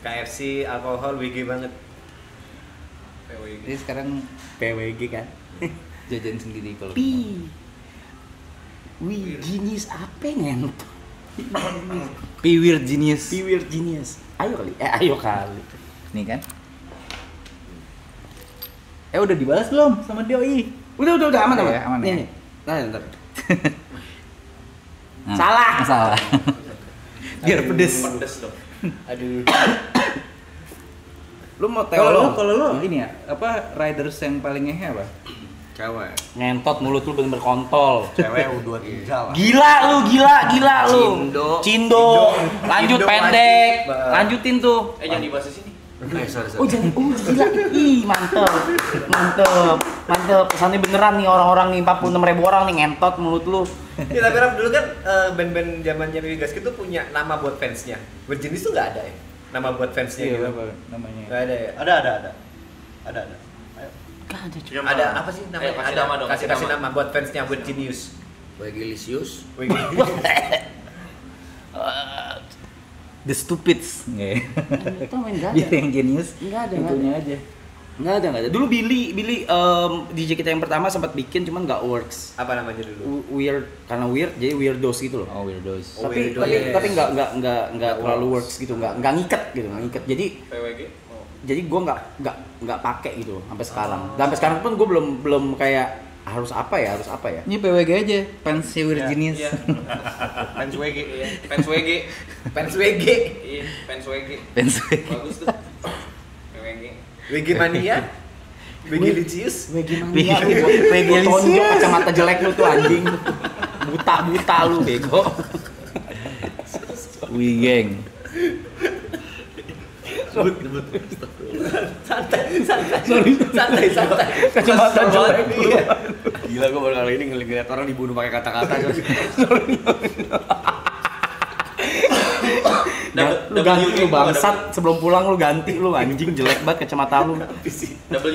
KFC, alkohol, WG banget. Jadi sekarang PWG kan. jajan sendiri kalau. Wih, genius apa ngentot? Weird Genius. Weird Genius. Ayo kali. Nih kan. Udah dibalas belum sama Doi? Udah aman. Ya, aman ya. Nih. Ntar. Salah. Biar pedes. Pedes dong. Aduh. Lu mau Kalau lu ini ya, apa Riders yang paling ngehe apa? Cewek. ngentot mulut lu bener-bener kontol. Cewek U23 lah. Gila lu. Cindo. Lanjut Cindo pendek. wajib. Lanjutin tuh. Jangan dibahas di sini. Sorry. Gila. Ih, mantep. Pesannya beneran nih orang-orang nih 46.000 orang nih ngentot mulut lu. Ya tapi Rap, dulu kan band-band zamannya Pee-wee Gaskins tuh punya nama buat fansnya. Berjenis tuh nggak ada ya? Nama buat fansnya gitu. apa namanya? Nggak ada ya? Ada. Ayo. Ya, Ada apa sih namanya? Kasih Ada. nama dong, Kasih kasih nama buat fansnya, buat Genius. Wegilisius. The Stupids. Nggak. Itu main gak Biar ada. yang Genius. Nggak ada. Itunya aja. Nggak ada. Dulu Billy DJ kita yang pertama sempat bikin cuman nggak works. Apa namanya dulu? Weird karena weird jadi weirdos gitu loh. Oh, Weirdos. Oh, tapi weirdo, yes. nggak terlalu works gitu, nggak ngiket gitu, nggak ngiket. Jadi PWG? jadi gue nggak pakai gitu sampai sekarang. Dan sampai sekarang pun gue belum kayak harus apa ya. Ini PWG aja, Fancy Virginius. Iya. Fans WG. Iya, fans WG. Iya, fans WG. Bagus tuh. WG. WG mania. WG Licius. WG mania lu. WG tonjok kacamata jelek lu tuh anjing. Buta lu bego. Wigeng. Santai. Kacamata jelek lu. Gila gue baru kali ini ngeliat orang dibunuh pakai kata-kata. Lu ganti lu bangsat sebelum pulang lu ganti lu anjing jelek banget kacamata lu. W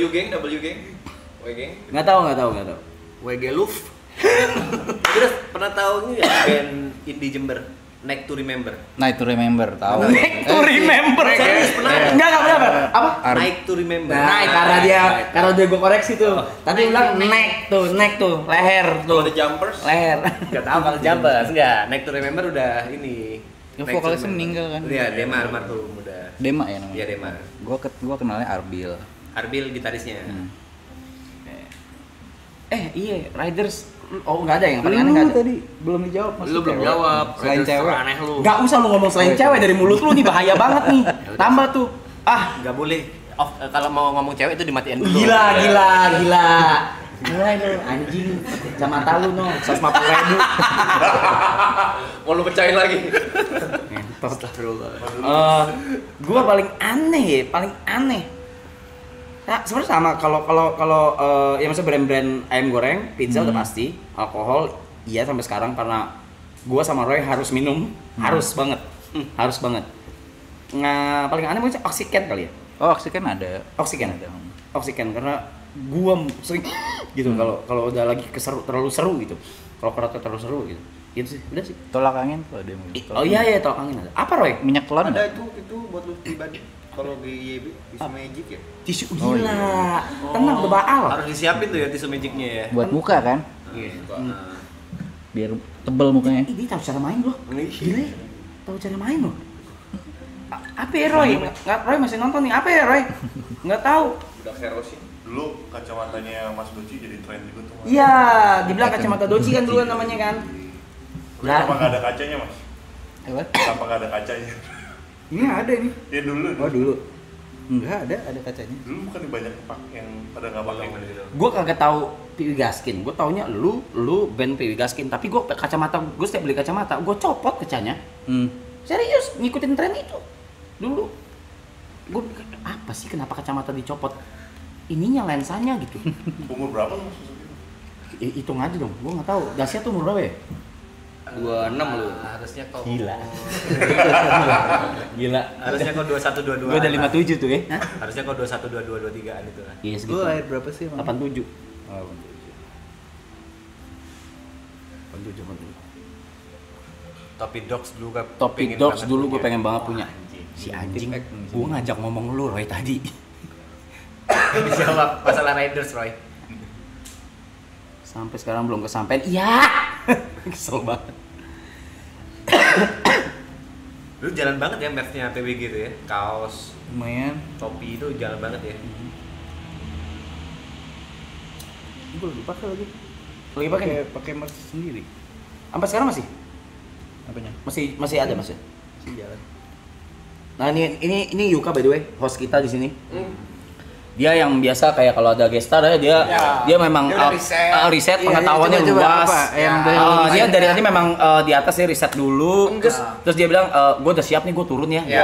geng. W geng. Nggak tahu. WG Luf. Terus pernah tahu nggak band indie Jember? Night to Remember. Night to Remember, tahu. To remember. Enggak benar. Apa? Night to Remember. Naik karena dia gue koreksi tuh. Tadi bilang neck tuh, leher tuh. The Jumpers. Leher. Enggak tahu kalau Jumpers enggak. Night to Remember udah ini. Yang Night to vokalisnya Remember. meninggal kan? Iya, Dema almarhum udah. Dema ya namanya. Iya, Dema. Gua kenalnya Arbil. Arbil gitarisnya. Iya, Riders. Oh, enggak ada yang paling aneh enggak ada. Tadi belum dijawab. Lu belum jawab. Selain cewek. Aneh lu. Enggak usah lu ngomong selain cewek dari mulut lu nih bahaya banget nih. Tambah tuh. Enggak boleh. Kalau mau ngomong cewek itu dimatiin dulu. Gila. Mulai lu anjing. Kacamata lu no 150.000. Mau lu pecahin lagi. Gua paling aneh. Nah, sebenarnya sama kalau ya maksudnya brand-brand ayam goreng, pizza udah pasti, alkohol iya sampai sekarang karena gua sama Roy harus minum, harus banget. Nah, paling aneh mungkin oksigen kali ya. Oh, Oksigen ada. Oksigen karena gua sering gitu kalau udah lagi terlalu seru gitu. Kalau karakter terlalu seru gitu. Gitu sih, udah sih. Tolak angin tuh ada yang Oh iya, tolak angin ada. Apa Roy? Minyak telon Ada nggak? itu buat lu pribadi. Kalau GYB tisu magic ya. Tisu Oh, gila. Tenang udah baal. Harus disiapin tuh ya tisu magicnya ya. Buat muka kan? Biar tebel mukanya. Ini tahu cara main loh. Gila. Tahu cara main loh. Apa ya Roy? Nggak Roy masih nonton nih. Apa ya Roy? Nggak tahu. Udah Ferosin. Dulu kacamatanya Mas Doci jadi tren juga tuh. Mas. Iya, dibilang kacamata Doci kan duluan namanya kan. Kenapa nggak ada kacanya, Mas? Apa? Kenapa nggak ada kacanya? Ini ada nih. Ya dulu. Oh dulu. Enggak ada kacanya. Dulu bukan banyak yang pada nggak pakai. Gue kagak tahu Piwi Gaskin. Gue taunya lu band Piwi Gaskin. Tapi gue kacamata, gue setiap beli kacamata, gue copot kacanya. Serius, ngikutin tren itu. Dulu. Gue apa sih kenapa kacamata dicopot? Ininya lensanya gitu. Umur berapa Mas? Hitung aja dong, gue nggak tahu. Dasya tuh umur berapa ya? 26 lu. Harusnya kau. Gila. Harusnya kau 21 22. Gue udah 57 tuh ya. Harusnya kau 21 22 23-an itu lah. Iya segitu. Gue lahir berapa sih? 87. Oh, 87. Topi Dogs dulu kan. Topi pengen Dogs banget dulu gue punya. pengen banget punya. Anjing. Si anjing, gue ngajak ngomong lu Roy tadi. Dijawab masalah Riders Roy. Sampai sekarang belum kesampaian. Iya. Kesel banget. Lu jalan banget ya merch-nya PWG itu ya. Kaos, lumayan. topi itu jalan banget ya. Gue lagi pakai lagi. Lagi Pakai merch sendiri. Sampai sekarang masih? Apanya? Masih ada Mas ya? Masih jalan. Nah, ini Yuka by the way, host kita di sini. Dia yang biasa kayak kalau ada guest star ya dia memang Dia udah riset. riset pengetahuannya coba luas. apa yang Dia dari tadi memang di atas dia riset dulu. Terus dia bilang gue udah siap nih gue turun ya. Ya.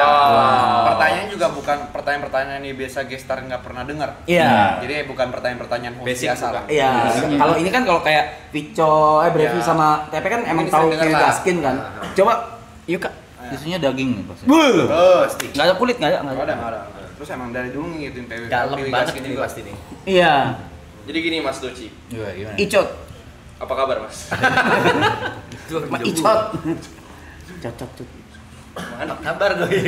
Pertanyaannya juga bukan pertanyaan-pertanyaan yang biasa gestar nggak pernah dengar. Iya. Jadi bukan pertanyaan-pertanyaan host Basic biasa lah. Iya. Kalau ini kan kalau kayak Vico, Brevi Ya. sama TP kan emang Ini tahu sering dengar Piwi lah. Gaskin kan. Coba Yuka. Isinya daging nih pasti. Pasti. Nggak ada kulit nggak ada. Nggak ada. Terus emang dari dulu ngikutin PW. Dalam PW banget Gaskin ini juga. pasti nih. Iya. Jadi gini Mas Doci, Gimana? Icot. apa kabar Mas? Ma Icot. Cocok tuh. Apa kabar gue?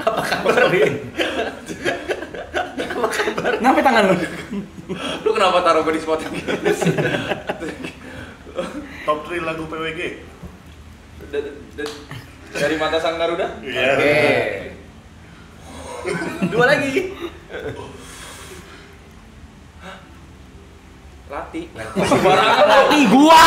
Apa kabar gue? Kenapa tangan lu? Lu kenapa taruh gue di spot yang Top 3 lagu PWG. Dari mata sang Garuda? Iya. Oke. Dua lagi. Lati. Lagi gua.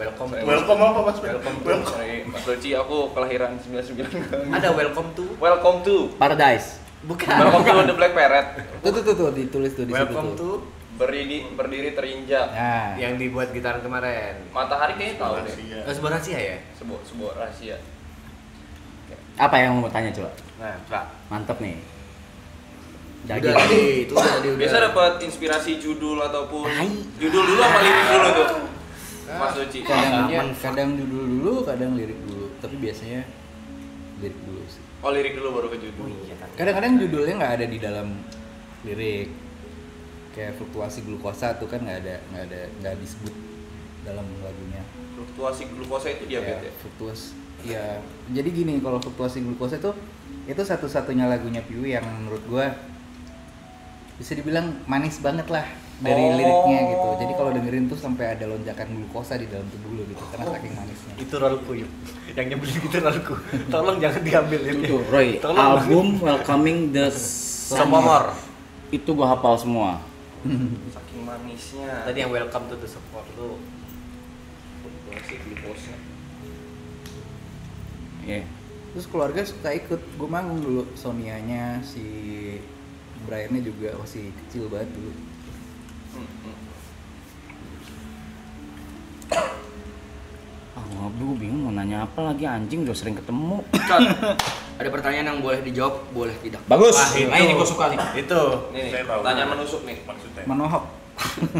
Welcome. Welcome apa Mas? Welcome. Sorry, Mas Doci, aku kelahiran 99. Ada welcome to Welcome to. Paradise. bukan. Welcome to the Black Parrot. Tuh ditulis tuh di situ Welcome tuh. to Berdiri terinjak. Nah, yang dibuat gitaran kemarin. Matahari kayaknya tahu deh. Rahasia. Sebuah rahasia ya? Sebuah rahasia. Apa yang mau tanya coba? Nah, Pak. Mantep nih. Udah tadi, itu udah tadi udah. Biasa dapat inspirasi judul ataupun Tai. judul dulu apa lirik dulu tuh? Mas Doci. kadang judul dulu, kadang lirik dulu. Tapi biasanya lirik dulu sih. Oh, lirik dulu baru ke judul. Kadang-kadang judulnya nggak ada di dalam lirik. Kayak fluktuasi glukosa tuh kan nggak disebut dalam lagunya. Fluktuasi glukosa itu diabetes. Ya, jadi gini, kalau fluktuasi glukosa itu satu-satunya lagunya Piwi yang menurut gua bisa dibilang manis banget lah dari liriknya gitu. Jadi kalau dengerin tuh sampai ada lonjakan glukosa di dalam tubuh lo gitu karena saking manisnya. Itu rolku yuk. Yang nyebelin itu rolku. Tolong jangan diambil ini. Itu Roy, album Welcoming the Summer. Itu gua hafal semua. Saking manisnya. Tadi yang welcome to the support lu. Fluktuasi glukosa. Iya. Terus keluarga suka ikut, gue manggung dulu. Sonianya, si Briannya juga masih kecil banget dulu. Gue bingung mau nanya apa lagi, anjing udah sering ketemu. Cot, ada pertanyaan yang boleh dijawab, boleh tidak. Bagus. Wah, itu. Ini gue suka nih. Itu. Nih, Saya tahu. pertanyaan menusuk nih. Maksudnya. Manohok.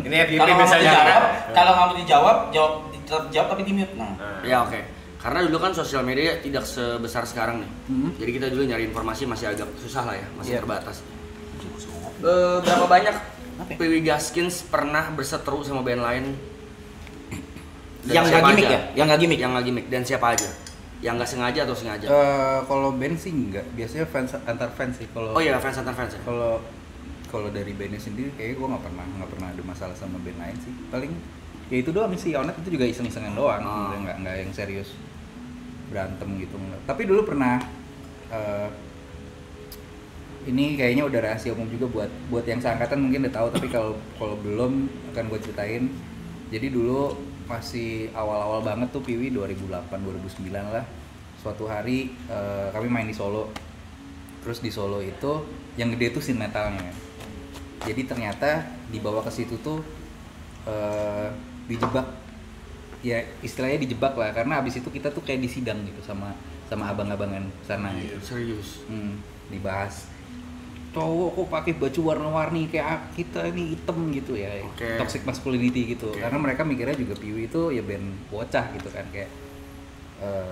Ini FYP Kalau nggak mau biasanya. dijawab, kalau nggak mau dijawab, tetap jawab tapi di mute. Nah, Ya oke. Karena dulu kan sosial media tidak sebesar sekarang nih. Jadi kita dulu nyari informasi masih agak susah lah ya, masih Iya. terbatas. Berapa banyak PW Gaskins pernah berseteru sama band lain? Dan yang nggak siapa gimmick aja? ya? Yang nggak gimmick. Yang nggak gimmick dan siapa aja? Yang nggak sengaja atau sengaja? Kalau band sih enggak, biasanya fans antar fans sih. Kalau Oh iya, fans antar fans ya. kalau dari bandnya sendiri kayaknya gue nggak pernah ada masalah sama band lain sih. Paling ya itu doang sih, Onet itu juga iseng-isengan doang, Oh. nggak yang serius berantem gitu. Tapi dulu pernah ini kayaknya udah rahasia umum juga buat yang seangkatan mungkin udah tahu, tapi kalau belum akan gue ceritain. Jadi dulu masih awal-awal banget tuh Piwi 2008-2009 lah. Suatu hari kami main di Solo. Terus di Solo itu yang gede tuh scene metalnya. Jadi ternyata dibawa ke situ tuh dijebak. Ya istilahnya dijebak lah, karena abis itu kita tuh kayak disidang gitu sama abang-abangan sana gitu. Serius. Dibahas cowok kok pakai baju warna-warni kayak kita ini hitam gitu ya. Oke. Toxic masculinity gitu. Oke. Karena mereka mikirnya juga Piwi itu ya band bocah gitu kan kayak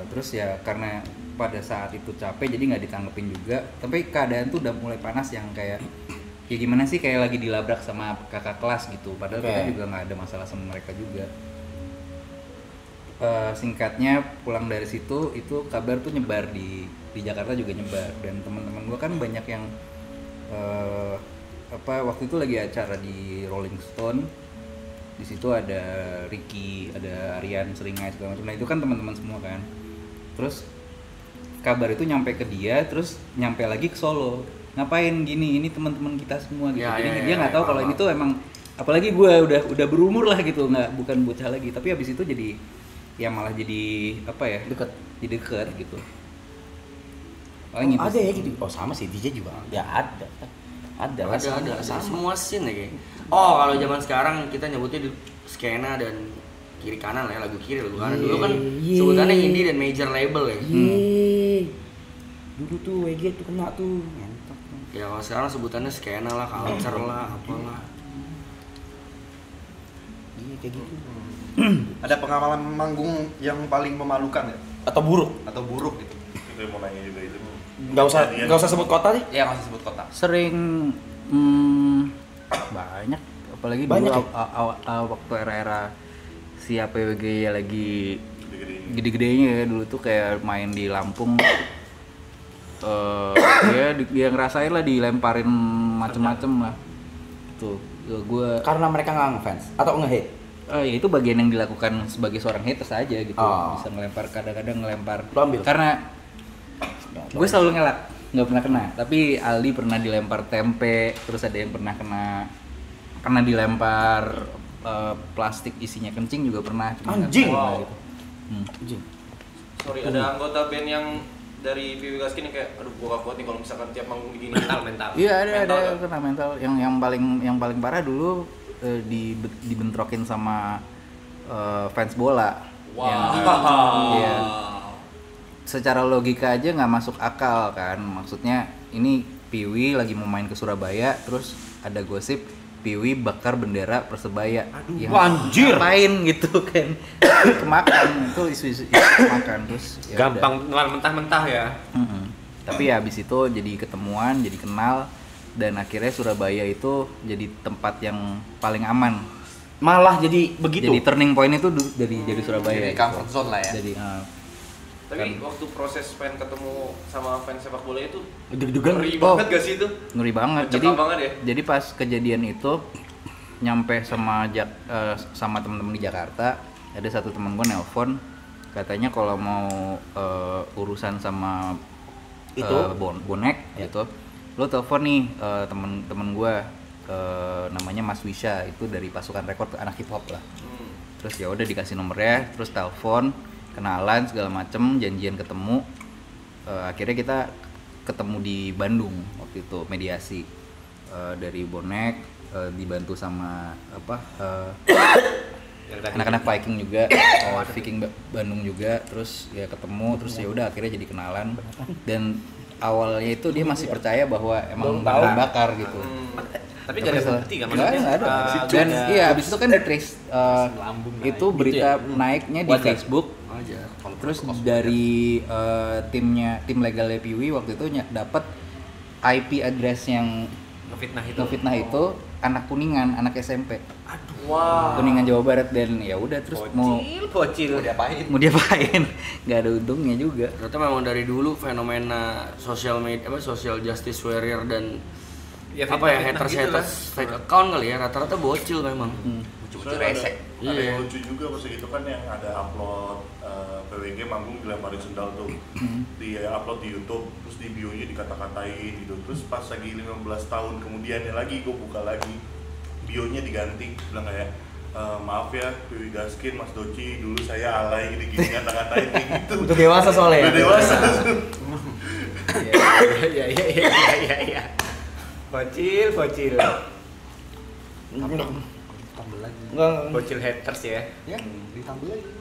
terus ya karena pada saat itu capek jadi nggak ditanggepin juga. Tapi keadaan tuh udah mulai panas yang kayak ya gimana sih, kayak lagi dilabrak sama kakak kelas gitu. Padahal kita juga nggak ada masalah sama mereka juga. Singkatnya pulang dari situ itu kabar tuh nyebar di Jakarta juga nyebar, dan teman-teman gue kan banyak yang waktu itu lagi acara di Rolling Stone. Di situ ada Ricky, ada Aryan, Seringai segala macam. Nah itu kan teman-teman semua kan. Terus kabar itu nyampe ke dia, terus nyampe lagi ke Solo. Ngapain gini? Ini teman-teman kita semua gitu. Ya, Jadi ya, dia nggak tahu kalau ini tuh emang, apalagi gue udah berumur lah gitu, bukan bocah lagi. Tapi habis itu jadi ya malah jadi apa ya? Jadi dekat gitu. Paling ada ya gitu. Oh sama sih DJ juga. Ya ada. Ada Ada semua scene ya kayak. Oh, kalau zaman sekarang kita nyebutnya di skena dan kiri kanan lah ya, lagu kiri lagu kanan. Dulu kan sebutannya indie dan major label ya. Dulu tuh WG tuh kena tuh. Ngentot. Ya kalau sekarang sebutannya skena lah, culture lah, apalah. Iya kayak gitu. Ada pengalaman manggung yang paling memalukan ya? Atau buruk? Atau buruk gitu? Itu yang mau nanya juga itu. Nggak usah sebut kota nih. Iya, masih sebut kota. Sering banyak, apalagi Banyak dulu ya? waktu era-era si APWG ya lagi Gede-gedenya. gede-gedenya ya dulu tuh kayak main di Lampung. Dia ngerasain lah dilemparin macem-macem lah. Tuh, gue Karena mereka nggak ngefans atau nge-hate. ya itu bagian yang dilakukan sebagai seorang haters aja gitu. Oh. Bisa ngelempar, kadang-kadang ngelempar. Lu ambil? Karena gue selalu ngelak. nggak pernah kena. Tapi Aldi pernah dilempar tempe, terus ada yang pernah kena dilempar plastik isinya kencing juga pernah. Cuma nggak Anjing! pernah Wow. gitu. Anjing. Sorry, ada anggota band yang dari PW Gaskin yang kayak aduh gua gak kuat nih kalau misalkan tiap manggung begini. mental. Iya ada Mental kan? kena mental. Yang paling parah dulu dibentrokin sama fans bola. Iya. Secara logika aja nggak masuk akal kan. Maksudnya ini Piwi lagi mau main ke Surabaya, terus ada gosip Piwi bakar bendera Persebaya. Aduh, anjir. Ngapain gitu kan? Kemakan itu isu kemakan terus. Ya Gampang ngeluar mentah-mentah ya. udah. Tapi ya abis itu jadi ketemuan, jadi kenal, dan akhirnya Surabaya itu jadi tempat yang paling aman. Malah jadi begitu. Jadi turning point itu dari Surabaya. Jadi gitu. comfort zone lah ya. Jadi Tapi waktu proses pengen ketemu sama fans sepak bola itu Deg-degan. ngeri Oh. banget gak sih itu? ngeri banget. Mencekam banget ya? Jadi pas kejadian itu nyampe sama teman-teman di Jakarta, ada satu teman gue nelpon, katanya kalau mau urusan sama Itu? bonek gitu, lo telepon nih temen gue namanya Mas Wisha, itu dari pasukan rekor anak hip hop lah. Terus ya udah dikasih nomornya, terus telepon, kenalan segala macem, janjian ketemu. Akhirnya kita ketemu di Bandung waktu itu, mediasi dari bonek, dibantu sama anak-anak Viking juga, Viking Bandung juga. Terus ya ketemu, terus ya udah akhirnya jadi kenalan. Dan awalnya itu dia masih percaya bahwa emang bakar gitu. Tapi gak ada bukti kan Nggak ada. Dan iya abis itu kan itu berita naiknya di Facebook. Terus dari tim legalnya Piwi waktu itu dapat IP address yang ngefitnah itu anak Kuningan, anak SMP. Wah. Kuningan Jawa Barat, dan ya udah terus mau diapain? Nggak ada untungnya juga. Ternyata memang dari dulu fenomena sosial media social justice warrior dan haters fake account kali ya, rata-rata bocil memang. Soalnya ada Iya. yang lucu juga pas itu kan yang ada upload PWG manggung dilemparin sendal tuh, di upload di YouTube, terus di bio-nya dikata-katain gitu. Terus pas lagi 15 tahun kemudiannya lagi gue buka lagi, bio-nya diganti, bilang kayak maaf ya PW Gaskin, Mas Doci, dulu saya alay gini-gini kata-katain kayak gitu. Udah dewasa soalnya. Udah dewasa. Iya. Bocil. Enggak. Bocil haters ya. Ya, ditambah lagi.